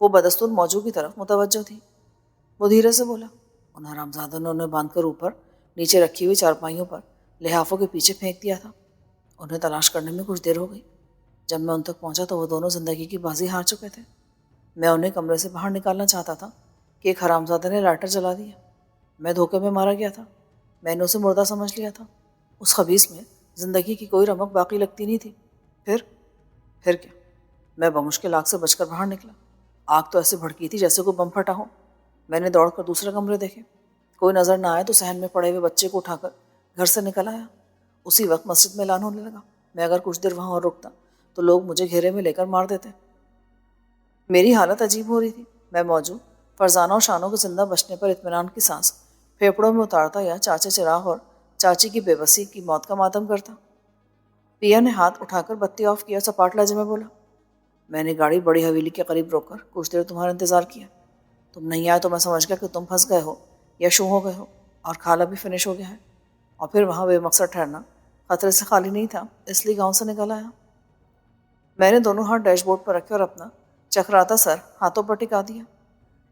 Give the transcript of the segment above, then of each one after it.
وہ بدستور موجود کی طرف متوجہ تھی۔ وہ دھیرے سے بولا، ان حرامزادوں نے انہیں باندھ کر اوپر نیچے رکھی ہوئی چارپائیوں پر لحافوں کے پیچھے پھینک دیا تھا۔ انہیں تلاش کرنے میں کچھ دیر ہو گئی۔ جب میں ان تک پہنچا تو وہ دونوں زندگی کی بازی ہار چکے تھے۔ میں انہیں کمرے سے باہر نکالنا چاہتا تھا کہ ایک حرامزادہ نے لائٹر جلا دیا۔ میں دھوکے میں مارا گیا تھا۔ میں نے اسے مردہ سمجھ لیا تھا۔ اس خبیث میں زندگی کی کوئی رمق باقی لگتی نہیں تھی۔ پھر کیا؟ میں بمشکل آگ سے بچ کر باہر نکلا۔ آگ تو ایسے بھڑکی تھی جیسے کوئی بم پھٹا ہو۔ میں نے دوڑ کر دوسرے کمرے دیکھے، کوئی نظر نہ آئے تو صحن میں پڑے ہوئے بچے کو اٹھا کر گھر سے نکل آیا۔ اسی وقت مسجد میں اعلان ہونے لگا۔ میں اگر کچھ دیر وہاں اور رکتا تو لوگ مجھے گھیرے میں لے کر مار دیتے۔ میری حالت عجیب ہو رہی تھی۔ میں موجود فرزانہ اور شانوں کے زندہ بچنے پر اطمینان کی سانس پھیپھڑوں میں اتارتا یا چاچے چراغ اور چاچی کی بے بسی کی موت کا ماتم کرتا۔ پیا نے ہاتھ اٹھا کر بتی آف کیا، سپاٹ لہجے میں بولا، میں نے گاڑی بڑی حویلی کے قریب روک کر کچھ دیر تمہارا انتظار کیا۔ تم نہیں آئے تو میں سمجھ گیا کہ تم پھنس گئے ہو یا شو ہو گئے ہو اور کھالا بھی فنش ہو گیا ہے۔ اور پھر وہاں بے مقصد ٹھہرنا خطرے سے خالی نہیں تھا، اس لیے گاؤں سے نکل آیا۔ میں نے دونوں ہاتھ ڈیش بورڈ پر رکھے اور اپنا چکراتا سر ہاتھوں پر ٹکا دیا۔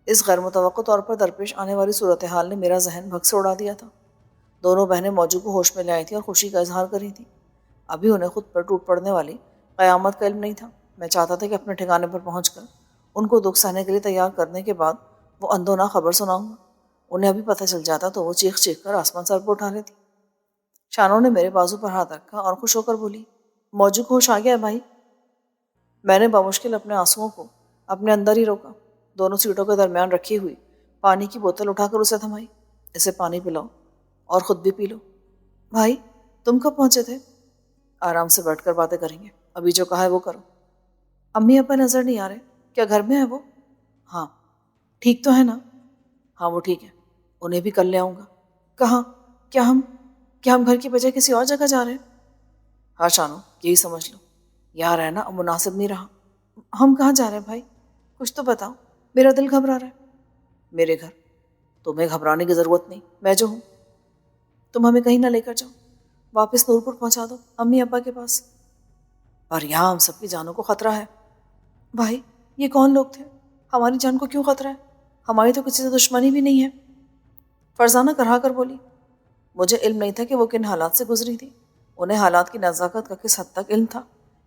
اس غیر متوقع طور پر درپیش آنے والی صورتحال نے میرا ذہن بھگ سے اڑا دیا تھا۔ دونوں بہنیں موجو کو ہوش میں لائی تھیں اور خوشی کا اظہار کر رہی تھیں۔ ابھی انہیں خود پر ٹوٹ پڑنے والی قیامت کا علم نہیں تھا۔ میں چاہتا تھا کہ اپنے ٹھکانے پر پہنچ کر ان کو دکھ سہنے کے لیے تیار کرنے کے بعد وہ اندھونا خبر سناؤں گا۔ انہیں ابھی پتہ چل جاتا تو وہ چیخ چیخ کر آسمان سر پر اٹھا لیتی۔ شانوں نے میرے بازو پر ہاتھ رکھا اور خوش ہو کر بولی، موجو کو ہوش آ گیا ہے بھائی۔ میں نے بمشکل اپنے آنسوؤں کو اپنے اندر ہی روکا۔ دونوں سیٹوں کے درمیان رکھی ہوئی پانی کی بوتل اٹھا کر اسے تھمائی۔ اسے پانی پلاؤ اور خود بھی پی لو۔ بھائی تم کب پہنچے تھے؟ آرام سے بیٹھ کر باتیں کریں گے، ابھی جو کہا ہے وہ کرو۔ امی ابا نظر نہیں آ رہے، کیا گھر میں ہے وہ؟ ہاں۔ ٹھیک تو ہے نا؟ ہاں وہ ٹھیک ہے، انہیں بھی کل لے آؤں گا۔ کہاں؟ کیا ہم گھر کی بجائے کسی اور جگہ جا رہے ہیں؟ ہاں شانو، یہی سمجھ لو، یہاں رہنا اب مناسب نہیں رہا۔ ہم کہاں جا رہے ہیں بھائی؟ کچھ تو بتاؤ، میرا دل گھبرا رہا ہے۔ میرے گھر؟ تمہیں گھبرانے کی ضرورت نہیں، میں جو ہوں۔ تم ہمیں کہیں نہ لے کر جاؤ، واپس نورپور پہنچا دو امی ابا کے پاس۔ پر یہاں ہم سب کی جانوں کو خطرہ ہے۔ بھائی یہ کون لوگ تھے؟ ہماری جان کو کیوں خطرہ ہے؟ ہماری تو کسی سے دشمنی بھی نہیں ہے۔ فرزانہ کرہا کر بولی، مجھے علم نہیں تھا کہ وہ کن حالات سے گزری تھی۔ انہیں حالات کی نزاکت کا کس حد تک علم تھا،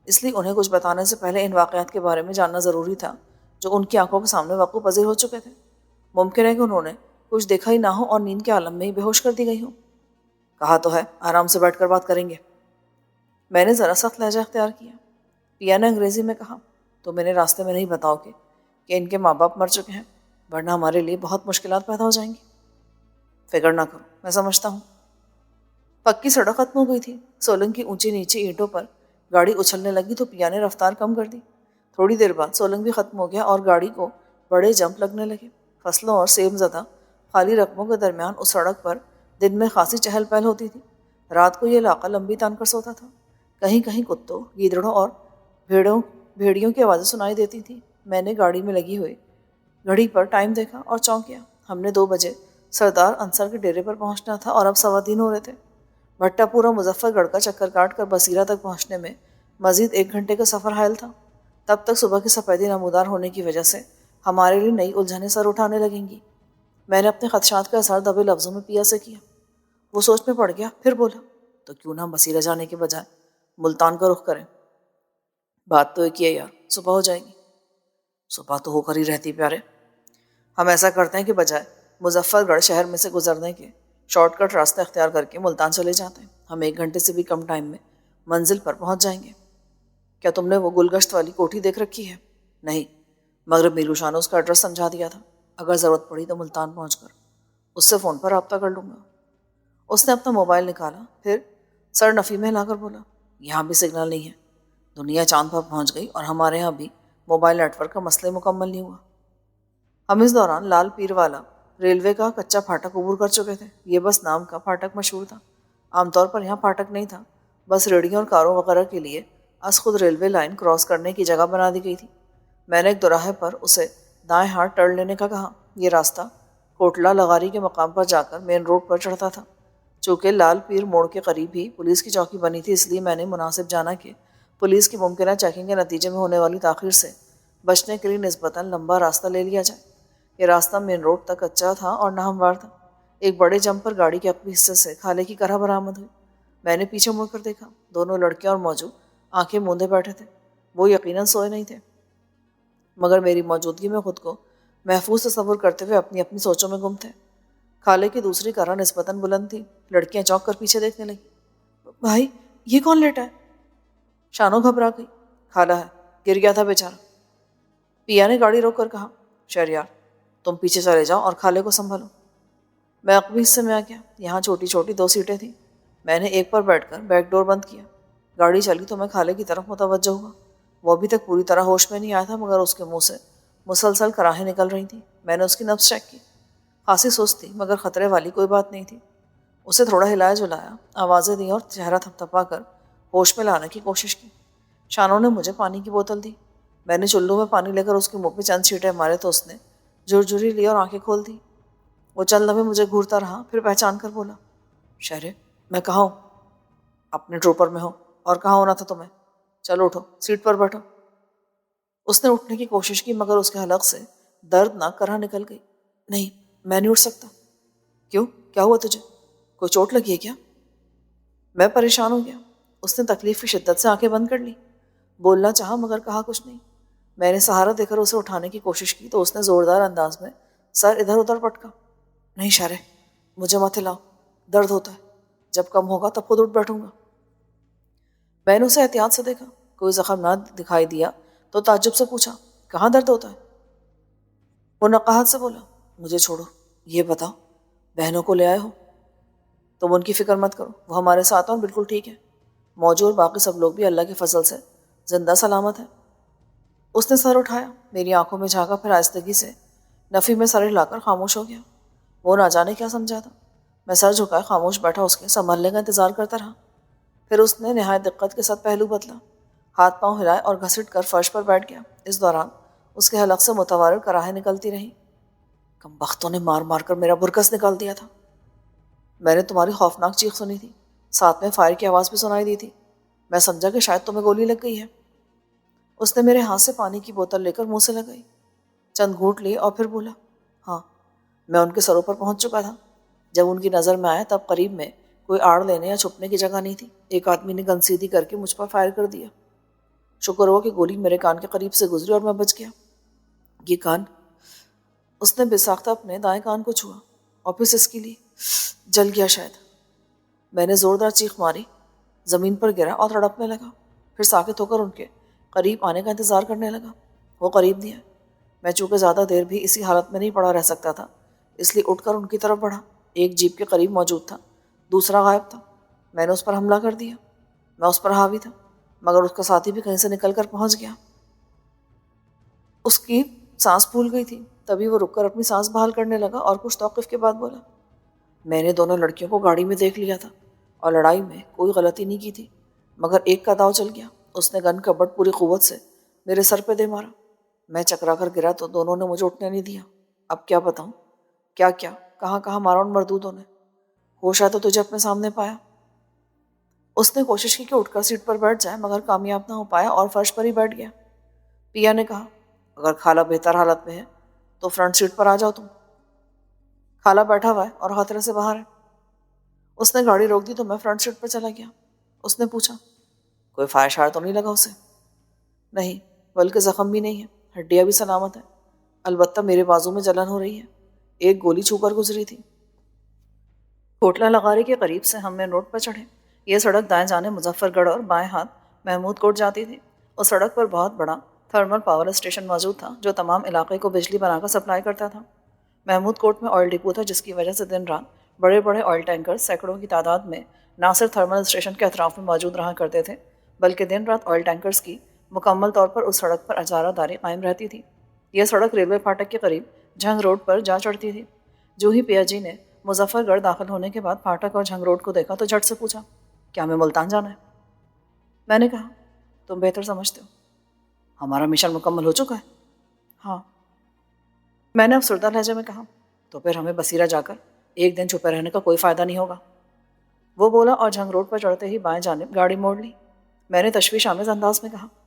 اس لیے انہیں کچھ بتانے سے پہلے ان واقعات کے بارے میں جاننا ضروری تھا جو ان کی آنکھوں کے سامنے واقع پذیر ہو چکے تھے۔ ممکن ہے کہ انہوں نے کچھ دیکھا ہی نہ ہو اور نیند کے عالم میں ہی بے ہوش کر دی گئی ہوں۔ کہا تو ہے آرام سے بیٹھ کر بات کریں گے۔ میں نے ذرا سخت لہجہ اختیار کیا۔ پیا نے انگریزی میں کہا، تو میں نے راستے میں نہیں بتاؤ کہ ان کے ماں باپ مر چکے ہیں، ورنہ ہمارے لیے بہت مشکلات پیدا ہو جائیں گی۔ فکر نہ کرو، میں سمجھتا ہوں۔ پکی سڑک ختم ہو گئی تھی۔ سولنگ کی اونچی نیچی اینٹوں پر گاڑی اچھلنے لگی تو پیا نے رفتار کم کر دی۔ تھوڑی دیر بعد سولنگ بھی ختم ہو گیا اور گاڑی کو بڑے جمپ لگنے لگے۔ فصلوں اور سیم زدہ خالی رقبوں کے درمیان اس سڑک پر دن میں خاصی چہل پہل ہوتی تھی۔ رات کو یہ علاقہ لمبی تان کر سوتا تھا۔ کہیں کہیں کتوں، گیدڑوں اور بھیڑیوں کی آوازیں سنائی دیتی تھیں۔ میں نے گاڑی میں لگی ہوئی گھڑی پر ٹائم دیکھا اور چونک گیا۔ ہم نے 2 بجے سردار انصر کے ڈیرے پر پہنچنا تھا اور اب 3:15 ہو رہے تھے۔ بھٹا پورا مظفر گڑھ کا چکر کاٹ کر بصیرہ تک پہنچنے میں مزید 1 گھنٹے کا سفر حائل تھا۔ تب تک صبح کی سفیدی نمودار ہونے کی وجہ سے ہمارے لیے نئی الجھنیں سر اٹھانے لگیں گی۔ میں نے اپنے خدشات کا اظہار دبے لفظوں میں پیا سے کیا۔ وہ سوچ میں پڑ گیا، پھر بولا، تو کیوں نہ ہم بصیرہ جانے کے بجائے ملتان کا رخ کریں؟ بات تو ایک ہی ہے یار، صبح ہو جائے گی۔ صبح تو ہو کر ہی رہتی پیارے۔ ہم ایسا کرتے ہیں کہ بجائے مظفر گڑھ شہر میں سے گزرنے کے شارٹ کٹ راستہ اختیار کر کے ملتان چلے جاتے ہیں۔ ہم 1 گھنٹے سے بھی کم ٹائم میں منزل پر پہنچ جائیں گے۔ کیا تم نے وہ گلگشت والی کوٹھی دیکھ رکھی ہے؟ نہیں، مغرب نیلوشا نے اس کا ایڈریس سمجھا دیا تھا۔ اگر ضرورت پڑی تو ملتان پہنچ کر اس سے فون پر رابطہ کر لوں گا۔ اس نے اپنا موبائل نکالا، پھر سر نفی میں لا کر بولا، یہاں بھی سگنل نہیں ہے۔ دنیا چاند پر پہنچ گئی اور ہمارے ہاں بھی موبائل نیٹ ورک کا مسئلہ مکمل نہیں ہوا۔ ہم اس دوران لال پیر والا ریلوے کا کچا پھاٹک عبور کر چکے تھے۔ یہ بس نام کا پھاٹک مشہور تھا، عام طور پر یہاں پھاٹک نہیں تھا، بس ریڑھیوں اور کاروں وغیرہ کے لیے از خود ریلوے لائن کراس کرنے کی جگہ بنا دی گئی تھی۔ میں نے ایک دوراہے پر اسے دائیں ہاتھ ٹرن لینے کا کہا۔ یہ راستہ کوٹلہ لغاری کے مقام پر جا کر مین روڈ پر چڑھتا تھا۔ چونکہ لال پیر موڑ کے قریب ہی پولیس کی چوکی بنی تھی، اس لیے میں نے مناسب جانا کہ پولیس کی ممکنہ چیکنگ کے نتیجے میں ہونے والی تاخیر سے بچنے کے لیے نسبتاً لمبا راستہ لے لیا جائے۔ یہ راستہ مین روڈ تک کچا تھا اور نہ ہموار تھا۔ ایک بڑے جمپ پر گاڑی کے عقبی حصے سے کھالے کی کرہ برآمد ہوئی۔ میں نے پیچھے مڑ کر دیکھا، دونوں لڑکیاں اور موجود آنکھیں موندے بیٹھے تھے۔ وہ یقیناً سوئے نہیں تھے، مگر میری موجودگی میں خود کو محفوظ تصور کرتے ہوئے اپنی اپنی سوچوں میں گم تھے۔ کھالے کی دوسری کرہ نسبتاً بلند تھی۔ لڑکیاں چونک کر پیچھے دیکھنے لگی۔ بھائی، یہ کون لیٹا ہے؟ شانو گھبرا گئی۔ خالہ ہے، گر گیا تھا بیچارہ۔ پیا نے گاڑی روک کر کہا، شہریار تم پیچھے چلے جاؤ اور کھالے کو سنبھالو۔ میں عقبی حصے میں آ گیا۔ یہاں چھوٹی چھوٹی 2 سیٹیں تھیں۔ میں نے ایک پر بیٹھ کر بیک ڈور بند کیا۔ گاڑی چلی تو میں کھالے کی طرف متوجہ ہوا۔ وہ ابھی تک پوری طرح ہوش میں نہیں آیا تھا، مگر اس کے منہ سے مسلسل کراہیں نکل رہی تھیں۔ میں نے اس کی نبض چیک کی۔ خاصی سست تھی، مگر خطرے والی کوئی بات نہیں تھی۔ اسے تھوڑا ہلایا جلایا، آوازیں دی اور چہرہ تھپتھپا کر ہوش میں لانے کی کوشش کی۔ شانو نے مجھے پانی کی بوتل دی۔ میں نے چلو میں پانی لے کر اس کے منہ پہ چند چھینٹے مارے تو اس نے جھرجھری لی اور آنکھیں کھول دی۔ وہ چند لمحے مجھے گھورتا رہا، پھر پہچان کر بولا، شہرے میں کہاں ہوں؟ اپنے ٹروپر میں ہوں، اور کہاں ہونا تھا تمہیں؟ چلو اٹھو، سیٹ پر بیٹھو۔ اس نے اٹھنے کی کوشش کی، مگر اس کے حلق سے دردناک کرہ نکل گئی۔ نہیں، میں نہیں اٹھ سکتا۔ کیوں؟ کیا ہوا تجھے؟ کوئی چوٹ لگی ہے کیا؟ میں پریشان ہو گیا۔ اس نے تکلیف کی شدت سے آنکھیں بند کر لی۔ بولنا چاہا مگر کہا کچھ نہیں۔ میں نے سہارا دے کر اسے اٹھانے کی کوشش کی تو اس نے زوردار انداز میں سر ادھر ادھر پٹکا۔ نہیں شہرے، مجھے مت ہلاؤ، درد ہوتا ہے، جب کم ہوگا تب خود اٹھ بیٹھوں گا۔ میں نے اسے احتیاط سے دیکھا، کوئی زخم نہ دکھائی دیا تو تعجب سے پوچھا، کہاں درد ہوتا ہے؟ وہ نقاہت سے بولا، مجھے چھوڑو، یہ بتاؤ بہنوں کو لے آئے ہو؟ تم ان کی فکر مت کرو، وہ ہمارے ساتھ ہیں اور بالکل ٹھیک ہے۔ موجود اور باقی سب لوگ بھی اللہ کے فضل سے زندہ سلامت ہیں۔ اس نے سر اٹھایا، میری آنکھوں میں جھانکا، پھر آہستگی سے نفی میں سر ہلا کر خاموش ہو گیا۔ وہ نہ جانے کیا سمجھا تھا۔ میں سر جھکائے خاموش بیٹھا، اس کے سنبھلنے کا انتظار کرتا رہا۔ پھر اس نے نہایت دقت کے ساتھ پہلو بدلا، ہاتھ پاؤں ہلائے اور گھسٹ کر فرش پر بیٹھ گیا۔ اس دوران اس کے حلق سے متوارد کراہیں نکلتی رہیں۔ کم بختوں نے مار مار کر میرا برکس نکال دیا تھا۔ میں نے تمہاری خوفناک چیخ سنی تھی، ساتھ میں فائر کی آواز بھی سنائی دی تھی۔ میں سمجھا کہ شاید تمہیں گولی لگ گئی ہے۔ اس نے میرے ہاتھ سے پانی کی بوتل لے کر منہ سے لگائی، چند گھونٹ لیے اور پھر بولا، ہاں میں ان کے سروں پر پہنچ چکا تھا۔ جب ان کی نظر میں آیا تب قریب میں کوئی آڑ لینے یا چھپنے کی جگہ نہیں تھی۔ ایک آدمی نے گن سیدھی کر کے مجھ پر فائر کر دیا۔ شکر ہوا کہ گولی میرے کان کے قریب سے گزری اور میں بچ گیا۔ یہ کان، اس نے بے ساختہ اپنے دائیں کان کو چھوا اور پھر سسکی لی، جل گیا شاید۔ میں نے زوردار چیخ ماری، زمین پر گرا اور تڑپنے لگا، پھر ساکت ہو کر ان کے قریب آنے کا انتظار کرنے لگا۔ وہ قریب نہیں آئے۔ میں چونکہ زیادہ دیر بھی اسی حالت میں نہیں پڑا رہ سکتا تھا، اس لیے اٹھ کر ان کی طرف بڑھا۔ ایک جیپ کے قریب موجود تھا، دوسرا غائب تھا۔ میں نے اس پر حملہ کر دیا۔ میں اس پر حاوی تھا، مگر اس کا ساتھی بھی کہیں سے نکل کر پہنچ گیا۔ اس کی سانس پھول گئی تھی، تبھی وہ رک کر اپنی سانس بحال کرنے لگا اور کچھ توقف کے بعد بولا، میں نے دونوں لڑکیوں کو گاڑی میں دیکھ لیا تھا اور لڑائی میں کوئی غلطی نہیں کی تھی، مگر ایک کا داؤ چل گیا۔ اس نے گن کا بٹ پوری قوت سے میرے سر پہ دے مارا۔ میں چکرا کر گرا تو دونوں نے مجھے اٹھنے نہیں دیا۔ اب کیا بتاؤں، کیا کیا کہاں کہاں مارا ان مردودوں نے۔ ہوش آیا تو تجھے اپنے سامنے پایا۔ اس نے کوشش کی کہ اٹھ کر سیٹ پر بیٹھ جائے، مگر کامیاب نہ ہو پایا اور فرش پر ہی بیٹھ گیا۔ پیا نے کہا، اگر خالہ بہتر حالت میں ہے تو فرنٹ سیٹ پر آ جاؤ تم۔ خالہ بیٹھا ہوا ہے اور خطرے سے باہر ہے۔ اس نے گاڑی روک دی تو میں فرنٹ سیٹ پر چلا گیا۔ اس نے پوچھا، کوئی فائر شائر تو نہیں لگا اسے؟ نہیں، بلکہ زخم بھی نہیں ہے، ہڈیاں بھی سلامت ہیں، البتہ میرے بازو میں جلن ہو رہی ہے، ایک گولی چھو کر گزری تھی۔ کوٹلہ لغاری کے قریب سے ہم مین روڈ پر چڑھے۔ یہ سڑک دائیں جانب مظفر گڑھ اور بائیں ہاتھ محمود کوٹ جاتی تھی۔ اس سڑک پر بہت بڑا تھرمل پاور اسٹیشن موجود تھا جو تمام علاقے کو بجلی بنا کر سپلائی کرتا تھا۔ محمود کوٹ میں آئل ڈپو تھا، جس کی وجہ سے دن رات بڑے بڑے آئل ٹینکر سینکڑوں کی تعداد میں نہ صرف تھرمل اسٹیشن کے اطراف میں موجود رہا کرتے تھے، بلکہ دن رات آئل ٹینکرز کی مکمل طور پر اس سڑک پر اجارہ داری قائم رہتی تھی۔ یہ سڑک ریلوے پھاٹک کے قریب جھنگ روڈ پر جا چڑھتی تھی۔ جو ہی پیا جی نے مظفر گڑھ داخل ہونے کے بعد پھاٹک اور جھنگ روڈ کو دیکھا تو جھٹ سے پوچھا، کیا ہمیں ملتان جانا ہے؟ میں نے کہا، تم بہتر سمجھتے ہو، ہمارا مشن مکمل ہو چکا ہے۔ ہاں، میں نے افسردہ لہجے میں کہا، تو پھر ہمیں بصیرہ جا کر ایک دن چھپے رہنے کا کوئی فائدہ نہیں ہوگا۔ وہ بولا اور جھنگ روڈ پر چڑھتے ہی بائیں جانب گاڑی موڑ لی۔ میں نے تشویش آمیز انداز میں کہا،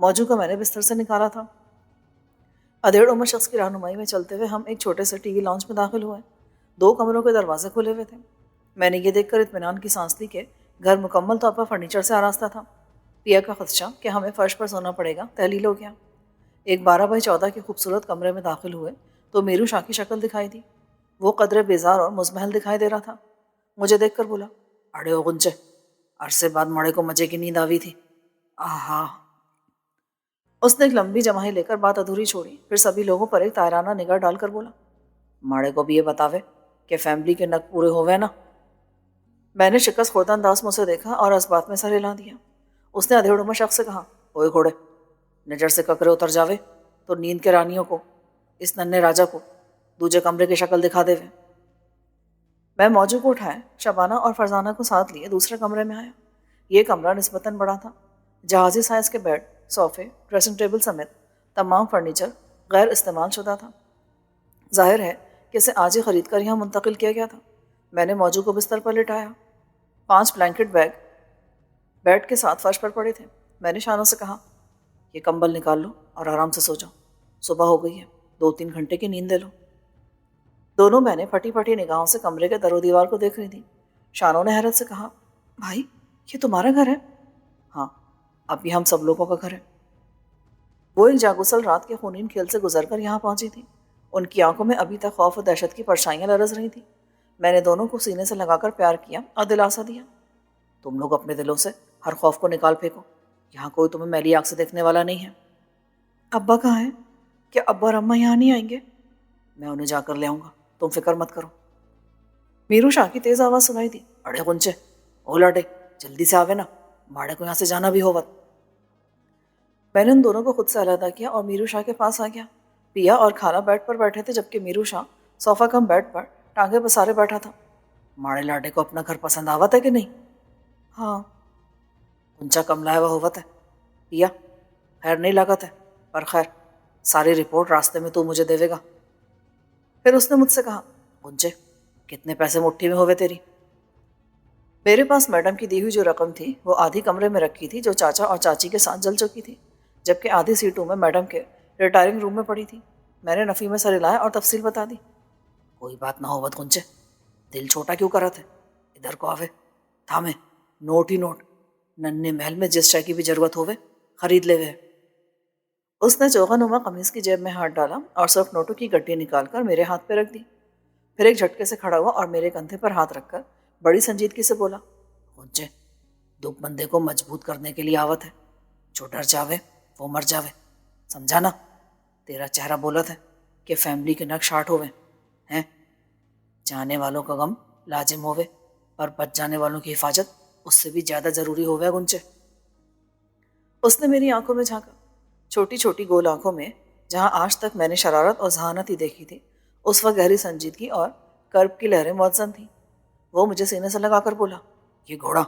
موجو کو میں نے بستر سے نکالا تھا۔ ادھیڑ عمر شخص کی رہنمائی میں چلتے ہوئے ہم ایک چھوٹے سے ٹی وی لاؤنج میں داخل ہوئے۔ 2 کمروں کے دروازے کھلے ہوئے تھے۔ میں نے یہ دیکھ کر اطمینان کی سانس لی کہ گھر مکمل طور پر فرنیچر سے آراستہ تھا۔ پیا کا خدشہ کہ ہمیں فرش پر سونا پڑے گا تحلیل ہو گیا۔ ایک 12x14 کے خوبصورت کمرے میں داخل ہوئے تو میرو شاہ کی شکل دکھائی دی۔ وہ قدرے بیزار اور مزمحل دکھائی دے رہا تھا۔ مجھے دیکھ کر بولا، اڑے ہو غنچے، عرصے بعد مڑے کو مزے کی نیند آوی تھی۔ آہا۔ اس نے ایک لمبی جمائی لے کر بات ادھوری چھوڑی، پھر سبھی لوگوں پر ایک تائرانہ نگاہ ڈال کر بولا، ماڑے کو بھی یہ بتاوے کہ فیملی کے نگ پورے ہوئے نا۔ میں نے شکست خوردہ انداز میں اسے دیکھا اور اس بات میں سر ہلا دیا۔ اس نے ادھیڑ عمر شخص سے کہا، اوئے گھوڑے، نظر سے ککرے اتر جاوے تو نیند کے رانیوں کو، اس ننھے راجا کو دوجے کمرے کی شکل دکھا دے۔ میں موجو کو اٹھائے شبانہ اور فرزانہ کو ساتھ لیے دوسرے کمرے میں آیا۔ یہ کمرہ نسبتاً بڑا تھا۔ جہازی سائز کے بیڈ، صوفے، ڈریسنگ ٹیبل سمیت تمام فرنیچر غیر استعمال شدہ تھا۔ ظاہر ہے کہ اسے آج ہی خرید کر یہاں منتقل کیا گیا تھا۔ میں نے موجو کو بستر پر لٹایا۔ 5 بلینکٹ بیگ بیڈ کے ساتھ فرش پر پڑے تھے۔ میں نے شانوں سے کہا، یہ کمبل نکال لو اور آرام سے سو جاؤ، صبح ہو گئی ہے، 2-3 گھنٹے کی نیند لے لو۔ دونوں بہنیں پھٹی پھٹی نگاہوں سے کمرے کے در و دیوار کو دیکھ رہی تھیں۔ شانوں نے حیرت سے کہا، بھائی یہ تمہارا گھر ہے؟ ہاں، اب یہ ہم سب لوگوں کا گھر ہے۔ وہ ایک جاگسل رات کے خونین کھیل سے گزر کر یہاں پہنچی تھیں۔ ان کی آنکھوں میں ابھی تک خوف و دہشت کی پرچھائیاں لرز رہی تھیں۔ میں نے دونوں کو سینے سے لگا کر پیار کیا اور دلاسا دیا، تم لوگ اپنے دلوں سے ہر خوف کو نکال پھینکو، یہاں کوئی تمہیں میلی آنکھ سے دیکھنے والا نہیں ہے۔ ابا کہاں ہیں؟ کیا ابا اور اماں یہاں نہیں آئیں گے؟ میں انہیں جا کر لے آؤں گا، تم فکر مت کرو۔ میرو شاہ کی تیز آواز سنائی دی، اڑے غنچے، او لاڈے، جلدی سے آوے نا، ماڑے کو یہاں سے جانا بھی ہوت۔ میں نے ان دونوں کو خود سے علیحدہ کیا اور میرو شاہ کے پاس آ گیا۔ پیا اور کھالا بیڈ پر بیٹھے تھے جبکہ میرو شاہ صوفہ کم بیڈ پر ٹانگیں پسارے بیٹھا تھا۔ ماڑے لاڈے کو اپنا گھر پسند آوت ہے کہ نہیں؟ ہاں۔ کنچا کم لائے ہوا ہوت ہے؟ پیا، خیر نہیں لگت ہے، پر خیر ساری رپورٹ راستے میں تو مجھے دے گا۔ پھر اس نے مجھ سے کہا، کنچے، کتنے پیسے مٹھی میں ہوئے تیری؟ میرے پاس میڈم کی دی ہوئی جو رقم تھی وہ آدھی کمرے میں رکھی تھی جو چاچا اور چاچی کے ساتھ جل چکی تھی، جبکہ آدھی سیٹوں میں میڈم کے ریٹائرنگ روم میں پڑی تھی۔ میں نے نفی میں سر ہلایا اور تفصیل بتا دی۔ کوئی بات نہ ہوت کنچے، دل چھوٹا کیوں کرت ہے؟ ادھر کو آوے، تھامے، نوٹ ہی نوٹ، ننھے محل میں جس شے کی بھی ضرورت ہوئے خرید لے وے۔ اس نے چوغا نما قمیص کی جیب میں ہاتھ ڈالا اور صرف نوٹوں کی گڈی نکال کر میرے ہاتھ پہ رکھ دی۔ پھر ایک جھٹکے سے کھڑا ہوا اور میرے کندھے پر ہاتھ رکھ کر بڑی سنجیدگی سے بولا، کنچے، دکھ بندے کو مضبوط کرنے کے لیے آوت ہے، جو ڈر جاوے وہ مر جاوے، سمجھا نا؟ تیرا چہرہ بولت ہے کہ فیملی کے نقش آٹ ہوئے ہیں، جانے والوں کا غم لازم ہوئے پر بچ جانے والوں کی حفاظت اس سے بھی زیادہ ضروری ہوئے گنچے۔ اس نے میری آنکھوں میں جھانکا، چھوٹی چھوٹی گول آنکھوں میں جہاں آج تک میں نے شرارت اور ذہانت ہی دیکھی تھی، اس وقت گہری سنجیدگی اور کرب کی لہریں مؤذن تھیں۔ وہ مجھے سینے سے لگا کر بولا، یہ گھوڑا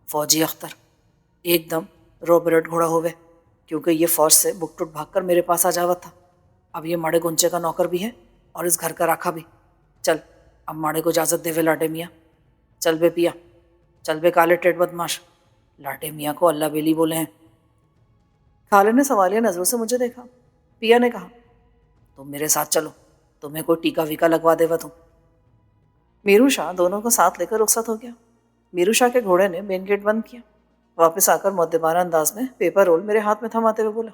فوجی اختر، ایک دم روبرٹ گھوڑا ہوئے، کیونکہ یہ فوج سے بک ٹوٹ بھاگ کر میرے پاس آ جاوت تھا۔ اب یہ ماڑے گنچے کا نوکر بھی ہے اور اس گھر کا راکھا بھی۔ چل اب ماڑے کو اجازت دے وے لاڈے میاں، چل بے پیا، چل بے کالے ٹیٹ بدماش، لاڈے میاں کو اللہ بیلی بولے ہیں۔ خالے نے سوالیہ نظروں سے مجھے دیکھا۔ پیا نے کہا، تم میرے ساتھ چلو، تمہیں کوئی ٹیکا ویکا لگوا دے تم۔ میرو شاہ دونوں کو ساتھ لے کر رخصت ہو گیا۔ میرو شاہ کے گھوڑے نے مین گیٹ بند کیا۔ واپس آ کر مؤدبانہ انداز میں پیپر رول میرے ہاتھ میں تھماتے ہوئے بولا،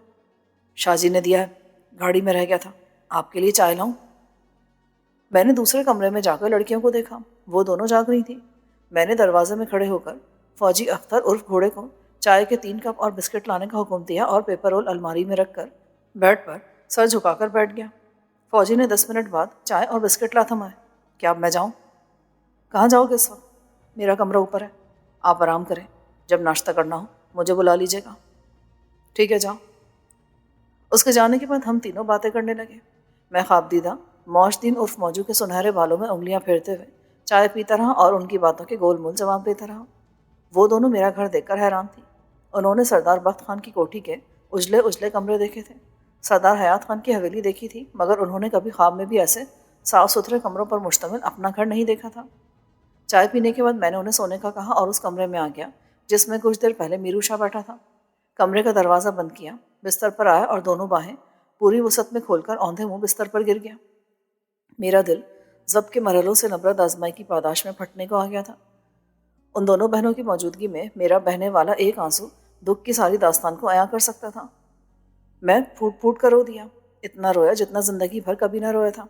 شاہ جی نے دیا ہے، گاڑی میں رہ گیا تھا، آپ کے لیے چائے لاؤں؟ میں نے دوسرے کمرے میں جا کر لڑکیوں کو دیکھا، وہ دونوں جاگ رہی تھیں۔ میں نے دروازے میں کھڑے ہو کر فوجی اختر عرف گھوڑے کو چائے کے 3 کپ اور بسکٹ لانے کا حکم دیا اور پیپر رول الماری میں رکھ کر بیڈ پر سر جھکا کر بیٹھ گیا۔ فوجی نے 10 منٹ بعد چائے اور بسکٹ لا تھمائے۔ کیا اب میں جاؤں؟ کہاں جاؤ گے اس وقت؟ میرا کمرہ اوپر ہے، آپ آرام کریں، جب ناشتہ کرنا ہو مجھے بلا لیجیے گا۔ ٹھیک ہے جاؤ۔ اس کے جانے کے بعد ہم تینوں باتیں کرنے لگے۔ میں خوابدیدہ موج دین عرف موجو کے سنہرے بالوں میں انگلیاں پھیرتے ہوئے چائے پیتا رہا اور ان کی باتوں کے گول مول جواب دیتا رہا۔ وہ دونوں میرا گھر دیکھ کر حیران تھی۔ انہوں نے سردار بخت خان کی کوٹھی کے اجلے اجلے کمرے دیکھے تھے، سردار حیات خان کی حویلی دیکھی تھی، مگر انہوں نے کبھی خواب میں بھی ایسے صاف ستھرے کمروں پر مشتمل اپنا گھر نہیں دیکھا تھا۔ چائے پینے کے بعد میں نے انہیں سونے کا کہا اور اس کمرے میں آ گیا جس میں کچھ دیر پہلے میرو شاہ بیٹھا تھا۔ کمرے کا دروازہ بند کیا بستر پر آیا اور دونوں باہیں پوری وسعت میں کھول کر اوندھے منہ بستر پر گر گیا۔ میرا دل ضبط کے مرحلوں سے نبرد آزمائی کی پاداش میں پھٹنے کو آ گیا تھا۔ ان دونوں بہنوں کی موجودگی میں میرا بہنے والا ایک آنسو دکھ کی ساری داستان کو عیاں کر سکتا تھا۔ میں پھوٹ پھوٹ کر رو دیا، اتنا رویا جتنا زندگی بھر کبھی نہ رویا تھا۔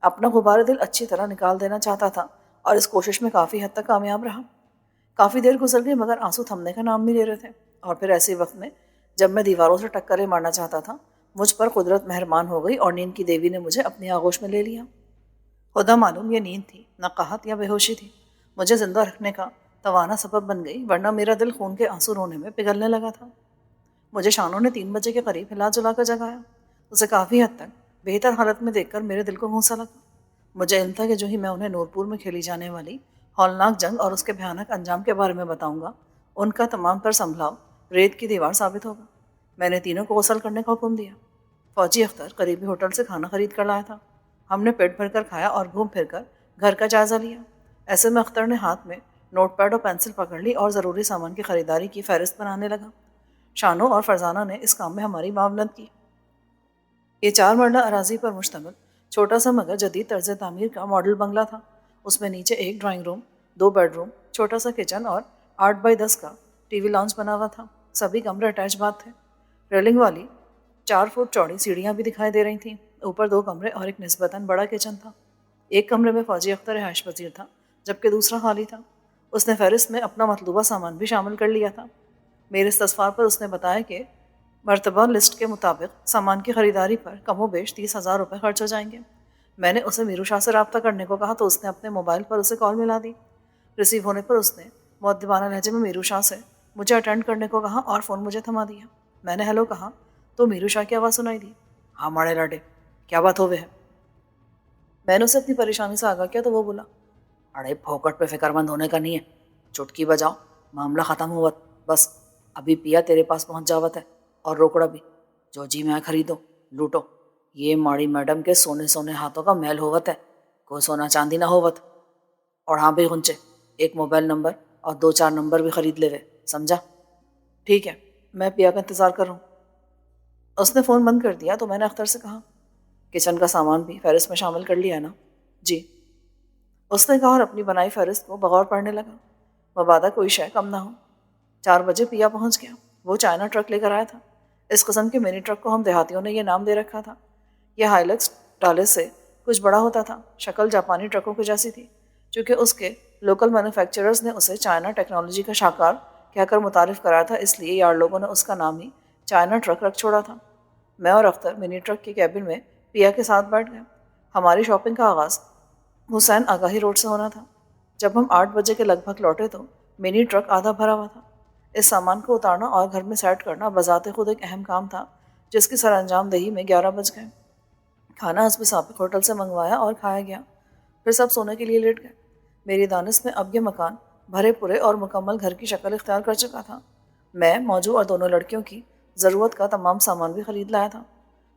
اپنا غبار دل اچھی طرح نکال دینا چاہتا تھا اور اس کوشش میں کافی حد تک کامیاب رہا۔ کافی دیر گزر گئی مگر آنسو تھمنے کا نام نہیں لے رہے تھے، اور پھر ایسے وقت میں جب میں دیواروں سے ٹکرے مارنا چاہتا تھا مجھ پر قدرت مہربان ہو گئی اور نیند کی دیوی نے مجھے اپنی آغوش میں لے لیا۔ خدا معلوم یہ نیند تھی، نقاہت یا بے ہوشی تھی، مجھے زندہ رکھنے کا توانا سبب بن گئی، ورنہ میرا دل خون کے آنسو رونے میں پگھلنے لگا تھا۔ مجھے شانوں نے 3 بجے کے قریب ہلا جلا کر جگایا۔ اسے کافی حد تک بہتر حالت میں دیکھ کر میرے دل کو گھونسا لگا۔ مجھے علم تھا کہ جو ہی میں انہیں نورپور میں کھیلی جانے والی ہولناک جنگ اور اس کے بھیانک انجام کے بارے میں بتاؤں گا، ان کا تمام تر سنبھلاؤ ریت کی دیوار ثابت ہوگا۔ میں نے تینوں کو غسل کرنے کا حکم دیا۔ فوجی اختر قریبی ہوٹل سے کھانا خرید کر لایا تھا۔ ہم نے پیٹ بھر کر کھایا اور گھوم پھر کر گھر کا جائزہ لیا۔ ایسے میں اختر نے ہاتھ میں نوٹ پیڈ اور پینسل پکڑ لی اور ضروری سامان کی خریداری کی فہرست بنانے لگا۔ شانو اور فرزانہ نے اس کام میں ہماری معاونت کی۔ یہ 4 مرلہ اراضی پر مشتمل چھوٹا سا مگر جدید طرز تعمیر کا ماڈل بنگلہ تھا۔ اس میں نیچے ایک ڈرائنگ روم، 2 بیڈ روم، چھوٹا سا کچن اور 8x10 کا ٹی وی لاؤنج بنا ہوا تھا۔ سبھی کمرے اٹیچ باتھ تھے۔ ریلنگ والی 4 فٹ چوڑی سیڑھیاں بھی دکھائی دے رہی تھیں۔ اوپر 2 کمرے اور ایک نسبتاً بڑا کچن تھا۔ ایک کمرے میں فوجی اختر رہائش پذیر تھا جبکہ دوسرا خالی تھا۔ اس نے فہرست میں اپنا مطلوبہ سامان بھی شامل کر لیا تھا۔ میرے استفسار پر اس نے بتایا کہ مرتبہ لسٹ کے مطابق سامان کی خریداری پر کم و بیش 30,000 روپے خرچ ہو جائیں گے۔ میں نے اسے میرو شاہ سے رابطہ کرنے کو کہا تو اس نے اپنے موبائل پر اسے کال ملا دی۔ ریسیو ہونے پر اس نے مؤدبانہ لہجے میں میرو شاہ سے مجھے اٹینڈ کرنے کو کہا اور فون مجھے تھما دیا۔ میں نے ہیلو کہا تو میرو شاہ کی آواز سنائی دی، ہاں ماڑے لاڈے، کیا بات ہوئے ہے؟ میں نے اسے اپنی پریشانی سے آگاہ کیا تو وہ بولا، اڑے پھوکٹ پہ فکر مند ہونے کا نہیں ہے، چٹکی بجاؤ معاملہ ختم ہوت، بس ابھی پیا تیرے پاس پہنچ جاوت ہے، اور روکڑا بھی جو جی میں خریدو لوٹو، یہ ماڑی میڈم کے سونے ہاتھوں کا میل ہوت ہے، کوئی سونا چاندی نہ ہوت، اور ہاں بھائی غنچے، ایک موبائل نمبر اور 2-4 نمبر بھی خرید لے وے، سمجھا؟ ٹھیک ہے، میں پیا کا انتظار کر رہا ہوں۔ اس نے فون بند کر دیا تو میں نے اختر سے کہا، کچن کا سامان بھی فہرست میں شامل کر لیا نا؟ جی، اس نے کہا اور اپنی بنائی فہرست کو بغور پڑھنے لگا۔ مبادہ کوئی شے کم نہ ہو۔ 4 بجے پیا پہنچ گیا۔ وہ چائنا ٹرک لے کر آیا تھا۔ اس قسم کے منی ٹرک کو ہم دیہاتیوں نے یہ نام دے رکھا تھا۔ یہ ہائیلکس ڈالے سے کچھ بڑا ہوتا تھا، شکل جاپانی ٹرکوں کی جیسی تھی۔ چونکہ اس کے لوکل مینوفیکچررز نے اسے چائنا ٹیکنالوجی کا شاہکار کہہ کر متعارف کرایا تھا، اس لیے یار لوگوں نے اس کا نام ہی چائنا ٹرک رکھ چھوڑا تھا۔ میں اور اختر منی ٹرک کے کیبن میں پیا کے ساتھ بیٹھ گئے۔ ہماری شاپنگ کا آغاز حسین آگاہی روڈ سے ہونا تھا۔ جب ہم 8 بجے کے لگ بھگ لوٹے تو منی ٹرک آدھا بھرا ہوا تھا۔ اس سامان کو اتارنا اور گھر میں سیٹ کرنا بذات خود ایک اہم کام تھا جس کی سر انجام دہی میں 11 بج گئے۔ کھانا حسب ثابت ہوٹل سے منگوایا اور کھایا گیا۔ پھر سب سونے کے لیے لیٹ گئے۔ میری دانست میں اب یہ مکان بھرے پورے اور مکمل گھر کی شکل اختیار کر چکا تھا۔ میں، موجو اور دونوں لڑکیوں کی ضرورت کا تمام سامان بھی خرید لایا تھا۔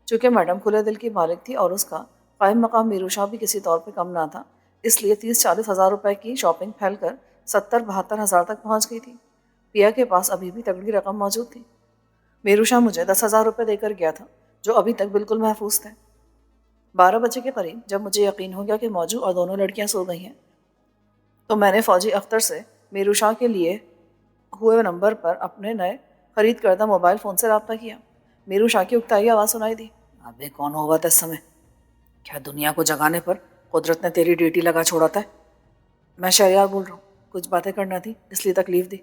چونکہ میڈم کھلے دل کی مالک تھی اور اس کا قائم مقام میرو شاہ بھی کسی طور پہ کم نہ تھا، اس لیے 30-40 ہزار روپے کی شاپنگ پھیل کر 70-72 ہزار تک پہنچ گئی تھی۔ پیا کے پاس ابھی بھی تگڑی رقم موجود تھی۔ میرو شاہ مجھے 10,000 روپے دے کر گیا تھا جو ابھی تک بالکل محفوظ تھے۔ 12 بجے کے قریب جب مجھے یقین ہو گیا کہ موجو اور دونوں لڑکیاں سو گئی ہیں تو میں نے فوجی اختر سے میرو شاہ کے لیے ہوئے نمبر پر اپنے نئے خرید کردہ موبائل فون سے رابطہ کیا۔ میرو شاہ کی اکتائی آواز سنائی دی، ابے کون ہوا تھا اس سمے؟ کیا دنیا کو جگانے پر قدرت نے تیری ڈیوٹی لگا چھوڑا تھا؟ میں شہریار بول رہا ہوں، کچھ باتیں کرنا تھی اس لیے تکلیف دی۔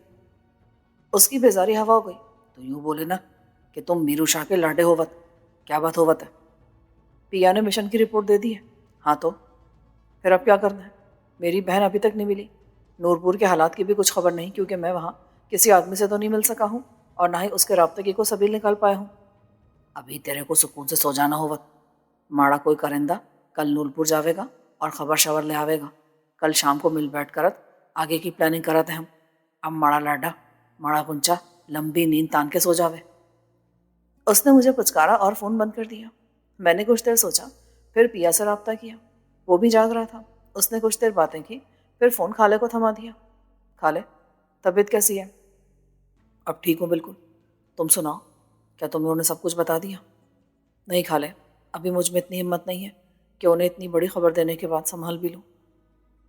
اس کی بیزاری ہوا ہو گئی، تو یوں بولے نا کہ تم میرو شاہ کے لاڈے ہوت، کیا بات ہوت ہے؟ پیا نے مشن کی رپورٹ دے دی ہے۔ ہاں تو پھر اب کیا کرنا ہے؟ میری بہن ابھی تک نہیں ملی۔ نورپور کے حالات کی بھی کچھ خبر نہیں کیونکہ میں وہاں کسی آدمی سے تو نہیں مل سکا ہوں اور نہ ہی اس کے رابطے کی کوئی سبیل نکال پایا ہوں۔ ابھی تیرے کو سکون سے سو جانا ہوت، ماڑا کوئی کرندہ کل نورپور جاوے گا اور خبر شور لے آوے گا۔ کل شام کو مل بیٹھ کرت آگے کی پلاننگ کرت ہیں ہم۔ اب ماڑا لاڈا، ماڑا گنچا لمبی نیند تان کے سو جاوے۔ اس نے مجھے پچکارا اور فون بند کر دیا۔ میں نے کچھ دیر سوچا، پھر پیا سے رابطہ کیا۔ وہ بھی جاگ رہا تھا۔ اس نے کچھ دیر باتیں کی، پھر فون خالے کو تھما دیا۔ خالے، طبیعت کیسی ہے؟ اب ٹھیک ہوں بالکل، تم سناؤ؟ کیا تم نے انہیں سب کچھ بتا دیا؟ نہیں خالے، ابھی مجھ میں اتنی ہمت نہیں ہے کہ انہیں اتنی بڑی خبر دینے کے بعد سنبھال بھی لوں،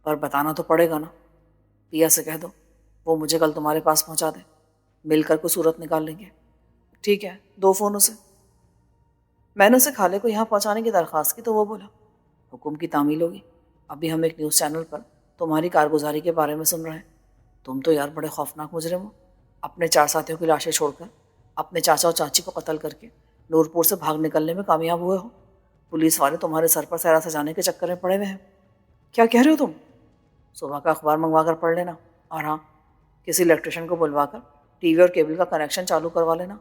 پر بتانا تو پڑے گا نا۔ پیا سے کہہ دو وہ مجھے کل تمہارے پاس پہنچا دے، مل کر کو صورت نکال لیں گے۔ ٹھیک ہے، دو فون اسے۔ میں نے اسے خالے کو یہاں پہنچانے کی درخواست کی تو وہ بولا حکم کی تعمیل ہوگی۔ ابھی ہم ایک نیوز چینل پر تمہاری کارگزاری کے بارے میں سن رہے ہیں۔ تم تو یار بڑے خوفناک مجرم ہو، اپنے 4 ساتھیوں کی لاشیں چھوڑ کر اپنے چاچا اور چاچی کو قتل کر کے نورپور سے بھاگ نکلنے میں کامیاب ہوئے ہو۔ پولیس والے تمہارے سر پر سیرا سجانے کے چکر میں پڑے ہوئے ہیں۔ کیا کہہ رہے ہو تم؟ صبح کا اخبار منگوا کر پڑھ لینا، اور ہاں، کسی الیکٹریشین کو بلوا کر ٹی وی اور کیبل کا کنیکشن چالو کروا لینا،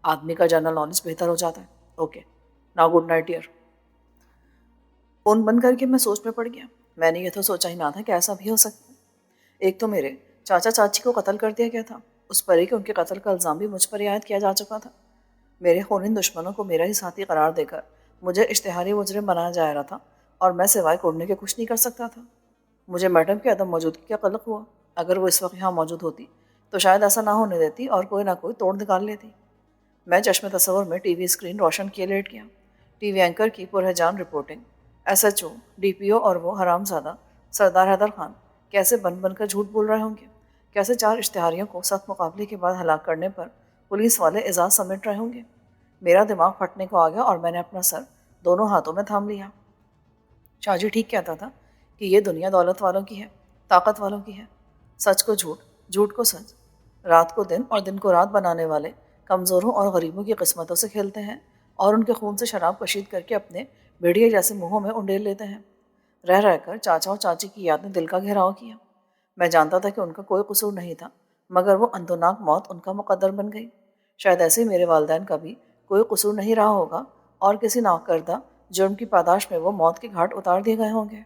آدمی کا جنرل نالج بہتر ہو جاتا ہے۔ Okay, now good night dear. Phone بند کر کے میں سوچ میں پڑ گیا۔ میں نے یہ تو سوچا ہی نہ تھا کہ ایسا بھی ہو سکتا ہے۔ ایک تو میرے چاچا چاچی کو قتل کر دیا گیا تھا، اس پر کہ ان کے قتل کا الزام بھی مجھ پر عائد کیا جا چکا تھا۔ میرے خونین دشمنوں کو میرا ہی ساتھی قرار دے کر مجھے اشتہاری مجرم بنایا جا رہا تھا، اور میں سوائے کوڑنے کے کچھ نہیں کر سکتا تھا۔ مجھے میڈم کی عدم موجودگی کا قلق ہوا۔ اگر وہ اس وقت یہاں موجود ہوتی تو شاید ایسا نہ ہونے دیتی اور کوئی نہ کوئی توڑ نکال لیتی۔ میں چشم تصور میں ٹی وی اسکرین روشن کیے لیٹ گیا۔ ٹی وی اینکر کی پرہیجان reporting, S H O, D P O اور وہ حرام زادہ سردار حیدر خان کیسے بن کر جھوٹ بول رہے ہوں گے، کیسے 4 اشتہاریوں کو سخت مقابلے کے بعد ہلاک کرنے پر پولیس والے اعزاز سمیٹ رہے ہوں گے۔ میرا دماغ پھٹنے کو آ گیا اور میں نے اپنا سر دونوں ہاتھوں میں تھام لیا۔ شاہ جی ٹھیک کہتا تھا کہ یہ دنیا دولت والوں کی ہے، طاقت والوں کی ہے۔ سچ کو جھوٹ، جھوٹ کو سچ، رات کو دن اور دن کو رات بنانے والے کمزوروں اور غریبوں کی قسمتوں سے کھیلتے ہیں اور ان کے خون سے شراب کشید کر کے اپنے بھیڑیے جیسے منہوں میں انڈیل لیتے ہیں۔ رہ رہ کر چاچا اور چاچی کی یاد نے دل کا گھیراؤ کیا۔ میں جانتا تھا کہ ان کا کوئی قصور نہیں تھا، مگر وہ اندوناک موت ان کا مقدر بن گئی۔ شاید ایسے ہی میرے والدین کا بھی کوئی قصور نہیں رہا ہوگا اور کسی ناکردہ جرم کی پاداش میں وہ موت کے گھاٹ اتار دیے گئے ہوں گے۔